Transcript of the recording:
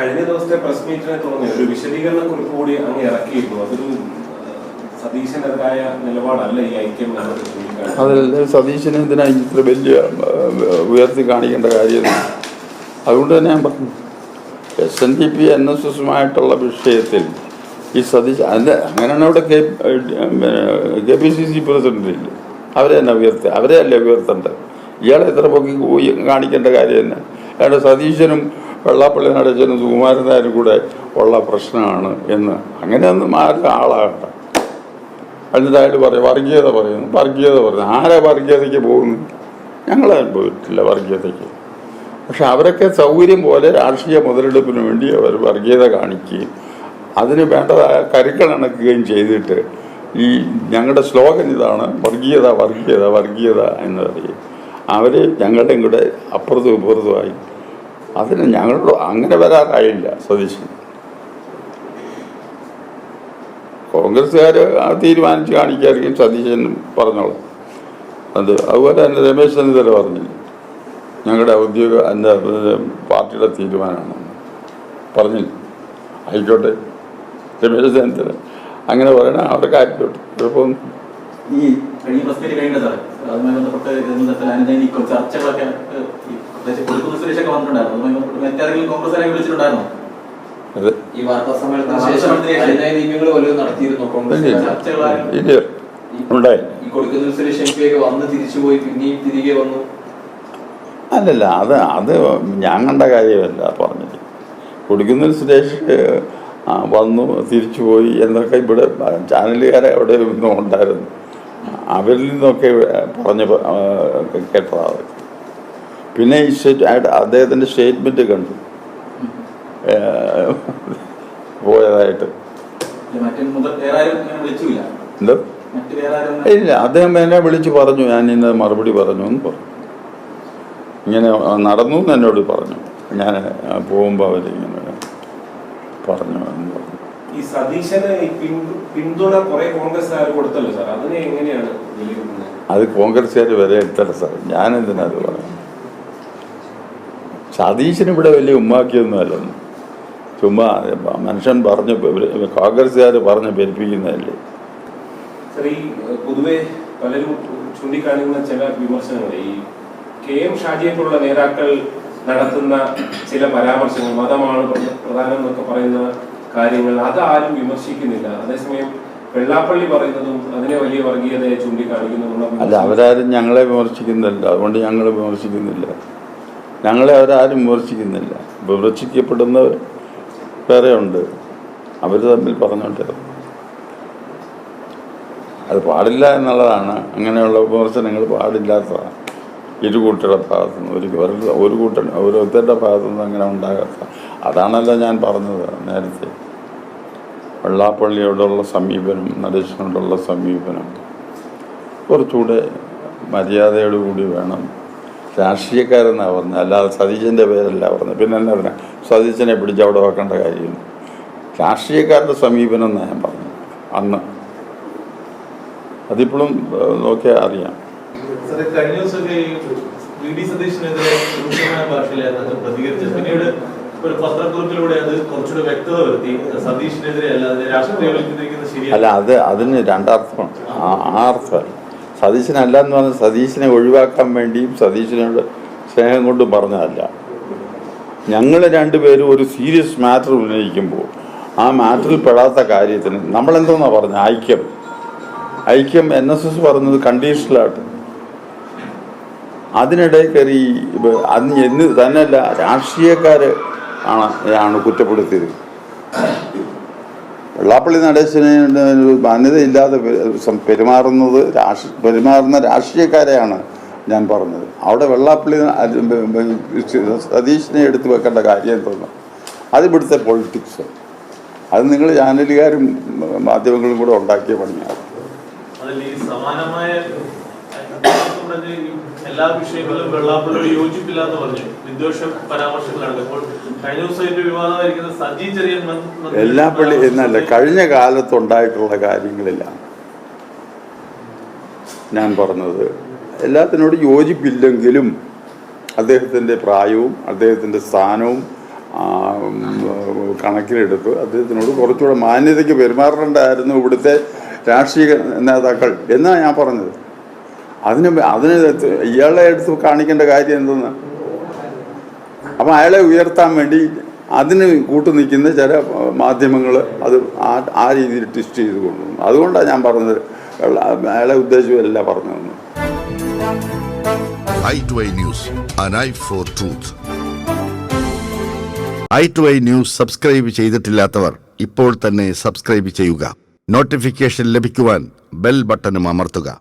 കഴിഞ്ഞ ദിവസത്തെ പ്രസ് മീറ്റിനെ തുടർന്ന് ഒരു വിശദീകരണ കുറിപ്പ് കൂടി അങ്ങ് ഇറക്കിയിരുന്നു. അതൊരു സതീശനെതിരായ നിലപാടല്ല ഈ ഐക്യം. അതല്ല, സതീശന് ഇതിനാ ഇത്ര വലിയ ഉയർത്തി കാണിക്കേണ്ട കാര്യം. അതുകൊണ്ട് തന്നെ ഞാൻ പറഞ്ഞു, SNDP NSSുമായിട്ടുള്ള വിഷയത്തിൽ ഈ സതീശ് അങ്ങനെയാണ് അവിടെ KPCC പ്രസിഡന്റ് ഇല്ല, അവരെ തന്നെ അവരെ അല്ലേ ഉയർത്തേണ്ടത്. ഇയാളെ എത്ര പൊക്കി കാണിക്കേണ്ട കാര്യം തന്നെ. അയാളുടെ സതീശനും വെള്ളാപ്പള്ളി നടേശനും സുകുമാരൻ നായരും കൂടെ ഉള്ള പ്രശ്നമാണ് എന്ന് അങ്ങനെയൊന്നും ആരും ആളാകണ്ട. എന്നിട്ട് അയാൾ പറയും വർഗീയത പറയുന്നു. ആരാ വർഗീയതയ്ക്ക് പോകുന്നു? ഞങ്ങളാരും പോയിട്ടില്ല വർഗീയതയ്ക്ക്. പക്ഷെ അവരൊക്കെ സൗകര്യം പോലെ രാഷ്ട്രീയ മുതലെടുപ്പിന് വേണ്ടി അവർ വർഗീയത കാണിക്കുകയും അതിന് വേണ്ടതായ കരുക്കളിണക്കുകയും ചെയ്തിട്ട് ഈ ഞങ്ങളുടെ സ്ലോഗൻ ഇതാണ്, വർഗീയത വർഗീയത വർഗീയത എന്ന് പറയും. അവർ ഞങ്ങളുടെ കൂടെ അപ്പുറത്തും ഇപ്പുറത്തുമായി. അതിന് ഞങ്ങളോട് അങ്ങനെ വരാറായില്ല സതീശൻ. കോൺഗ്രസ്സുകാർ തീരുമാനിച്ച് കാണിക്കായിരിക്കും സതീശൻ പറഞ്ഞോളാം. അതുപോലെ തന്നെ രമേശ് ചെന്നിത്തല പറഞ്ഞില്ല, ഞങ്ങളുടെ എൻ്റെ പാർട്ടിയുടെ തീരുമാനമാണ് പറഞ്ഞില്ല. ആയിക്കോട്ടെ, രമേശ് ചെന്നിത്തല അങ്ങനെ പറയണ അവർക്ക് ആയിക്കോട്ടെ, കുഴപ്പമൊന്നും. ഈ കഴിഞ്ഞ പ്രശ്നം കഴിഞ്ഞ സാറേ, അതുമായി ബന്ധപ്പെട്ട് ചർച്ചകളൊക്കെ സുരേഷൊക്കെ വന്നിട്ടുണ്ടായിരുന്നു. അതുമായി ബന്ധപ്പെട്ട് മറ്റാരെങ്കിലും കോൺഗ്രസ് വിളിച്ചിട്ടുണ്ടായിരുന്നോ? ഈ വാർത്താ സമ്മേളനത്തിന് ശേഷം നടത്തിയിരുന്നു ഈ കൊടുക്കുന്ന സുരേഷ് MP ഒക്കെ വന്ന് തിരിച്ചുപോയി, പിന്നെയും തിരികെ വന്നു. അല്ലല്ല, അത് ഞാൻ കണ്ട കാര്യമല്ല പറഞ്ഞത്. കൊടുക്കുന്ന സുരേഷ് വന്നു തിരിച്ചുപോയി എന്നൊക്കെ ഇവിടെ ചാനലുകാരെ അവിടെ ഒന്നും ഉണ്ടായിരുന്നു. അവരിൽ നിന്നൊക്കെ പറഞ്ഞ് കേട്ടതാണ്. പിന്നെ ഈ അദ്ദേഹത്തിൻ്റെ സ്റ്റേറ്റ്മെൻറ്റ് കണ്ടു പോയതായിട്ട്. എന്തോ ഇല്ല, അദ്ദേഹം എന്നെ വിളിച്ച് പറഞ്ഞു, ഞാൻ ഇന്ന് മറുപടി പറഞ്ഞു എന്ന് പറഞ്ഞു. ഇങ്ങനെ നടന്നു എന്ന് എന്നോട് പറഞ്ഞു. ഞാൻ പോകുമ്പോൾ അവരിങ്ങനെ പറഞ്ഞു എന്ന് പറഞ്ഞു. ഈ സതീശന് പിന്തുണ കുറെ കോൺഗ്രസ്സുകാർ കൊടുത്തല്ലോ സാർ, അതിനെ എങ്ങനെയാണ്? അത് കോൺഗ്രസ്സുകാർ വരെ എടുത്തല്ല സാർ, ഞാനെന്തിനാ അത് പറഞ്ഞു. സതീശന് ഇവിടെ വലിയ ഉമ്മാക്കിയൊന്നുമല്ലെന്ന്, ചുമ്മാ മനുഷ്യൻ പറഞ്ഞ് കോൺഗ്രസ്സുകാർ പറഞ്ഞ് പെരുപ്പിക്കുന്നതല്ലേ. സാർ, ഈ പൊതുവെ പലരും ചൂണ്ടിക്കാണിക്കുന്ന ചില വിമർശനങ്ങൾ, ഈ KM ഷാജിയെ പോലുള്ള നേതാക്കൾ നടത്തുന്ന ചില പരാമർശങ്ങൾ, മതമാണ് പ്രധാനം എന്നൊക്കെ പറയുന്ന കാര്യങ്ങൾ, അതാരും വിമർശിക്കുന്നില്ല. അതേസമയം വെള്ളാപ്പള്ളി പറയുന്നതും അതിനെ വലിയ വർഗീയതയെ ചൂണ്ടിക്കാണിക്കുന്നതും. അല്ല, അവരാരും ഞങ്ങളെ വിമർശിക്കുന്നില്ല, അതുകൊണ്ട് ഞങ്ങൾ വിമർശിക്കുന്നില്ല. ഞങ്ങളെ അവരാരും വിമർശിക്കുന്നില്ല. വിമർശിക്കപ്പെടുന്നവർ വേറെ ഉണ്ട്, അവർ തമ്മിൽ പറഞ്ഞോട്ടെ. അത് പാടില്ല എന്നുള്ളതാണ്. അങ്ങനെയുള്ള വിമർശനങ്ങൾ പാടില്ലാത്തതാണ് ഇരുകൂട്ടരുടെ ഭാഗത്തുനിന്ന്. ഒരു ഓരോരുത്തരുടെ ഭാഗത്തുനിന്ന് അങ്ങനെ ഉണ്ടാകാത്ത. അതാണല്ലോ ഞാൻ പറഞ്ഞത് നേരത്തെ. വെള്ളാപ്പള്ളിയോടുള്ള സമീപനം, നടേശനോടുള്ള സമീപനം കുറച്ചുകൂടെ മര്യാദയോടുകൂടി വേണം. രാഷ്ട്രീയക്കാരെന്നാണ് പറഞ്ഞത്, അല്ലാതെ സതീശൻ്റെ പേരല്ല പറഞ്ഞത്. പിന്നെ എന്നാ പറഞ്ഞാൽ സതീശനെ പിടിച്ച് അവിടെ വെക്കേണ്ട കാര്യം. രാഷ്ട്രീയക്കാരുടെ സമീപനം എന്നാണ് ഞാൻ പറഞ്ഞത് അന്ന്. അതിപ്പോഴും നോക്കിയാൽ അറിയാം. കഴിഞ്ഞ ദിവസമൊക്കെ VD സതീശനെതിരെ രൂക്ഷമായ ഭാഷയിലായിരുന്നു പ്രതികരിച്ചത്. പിന്നീട് ഒരു പത്രക്കുറിപ്പിലൂടെ അത് കുറച്ചുകൂടെ വ്യക്തത വരുത്തി. സതീശനെതിരെ അല്ലാതെ രാഷ്ട്രീയവൽക്കരിക്കുന്നത് ശരിയല്ല. അല്ല, അതിന് രണ്ടർത്ഥമാണ്. ആ അർത്ഥമല്ല. സതീശനല്ല എന്ന് പറഞ്ഞാൽ സതീശനെ ഒഴിവാക്കാൻ വേണ്ടിയും സതീശനോട് സ്നേഹം കൊണ്ടും പറഞ്ഞതല്ല. ഞങ്ങൾ രണ്ടുപേരും ഒരു സീരിയസ് മാറ്റർ ഉന്നയിക്കുമ്പോൾ ആ മാറ്ററിൽ പെടാത്ത കാര്യത്തിന് നമ്മളെന്തോന്നാണ് പറഞ്ഞത്? ഐക്യം NSS പറഞ്ഞത് കണ്ടീഷണലായിട്ട്. അതിനിടെ കയറി അന്ന് തന്നെയല്ല, രാഷ്ട്രീയക്കാർ ആണ് കുറ്റപ്പെടുത്തിയത്. വെള്ളാപ്പള്ളി നടേശന് മാന്യതയില്ലാതെ പെരുമാറുന്ന രാഷ്ട്രീയക്കാരെയാണ് ഞാൻ പറഞ്ഞത്. അവിടെ വെള്ളാപ്പള്ളി സതീശനെ എടുത്തു വെക്കേണ്ട കാര്യം തോന്നുന്നു. അത് ഇവിടുത്തെ പൊളിറ്റിക്സ്. അത് നിങ്ങൾ ചാനലുകാരും മാധ്യമങ്ങളും കൂടെ ഉണ്ടാക്കിയ പണിയാണ്. എല്ലാ വിഷയങ്ങളിലും വെള്ളാപ്പള്ളിയോട് യോജിപ്പില്ലാന്ന് പറഞ്ഞു വിദ്വേഷ പരാമർശങ്ങൾ നടക്കുമ്പോൾ കഴിഞ്ഞ ദിവസം വിവാദമായിരിക്കുന്ന സജി ചെറിയൻ വെള്ളാപ്പള്ളി എന്നല്ല, കഴിഞ്ഞ കാലത്തുണ്ടായിട്ടുള്ള കാര്യങ്ങളിലാണ് ഞാൻ പറഞ്ഞത്. എല്ലാത്തിനോട് യോജിപ്പില്ലെങ്കിലും അദ്ദേഹത്തിൻ്റെ പ്രായവും അദ്ദേഹത്തിൻ്റെ സ്ഥാനവും കണക്കിലെടുത്ത് അദ്ദേഹത്തിനോട് കുറച്ചുകൂടെ മാന്യതയ്ക്ക് പെരുമാറേണ്ടായിരുന്നു ഇവിടുത്തെ രാഷ്ട്രീയ നേതാക്കൾ എന്നാണ് ഞാൻ പറഞ്ഞത്. അതിന് ഇയാളെ എടുത്ത് കാണിക്കേണ്ട കാര്യം എന്തെന്ന്. അപ്പം അയാളെ ഉയർത്താൻ വേണ്ടി അതിന് കൂട്ടുനിൽക്കുന്ന ചില മാധ്യമങ്ങൾ അത് ആ രീതിയിൽ ട്വിസ്റ്റ് ചെയ്ത് കൊണ്ടുവന്നു. അതുകൊണ്ടാണ് ഞാൻ പറഞ്ഞത് അയാളെ ഉദ്ദേശിച്ചല്ല പറഞ്ഞതെന്ന്. i2i News, an eye for truth. i2i News subscribe ചെയ്തിട്ടില്ലാത്തവർ ഇപ്പോൾ തന്നെ സബ്സ്ക്രൈബ് ചെയ്യുക. നോട്ടിഫിക്കേഷൻ ലഭിക്കുവാൻ ബെൽ ബട്ടണും അമർത്തുക.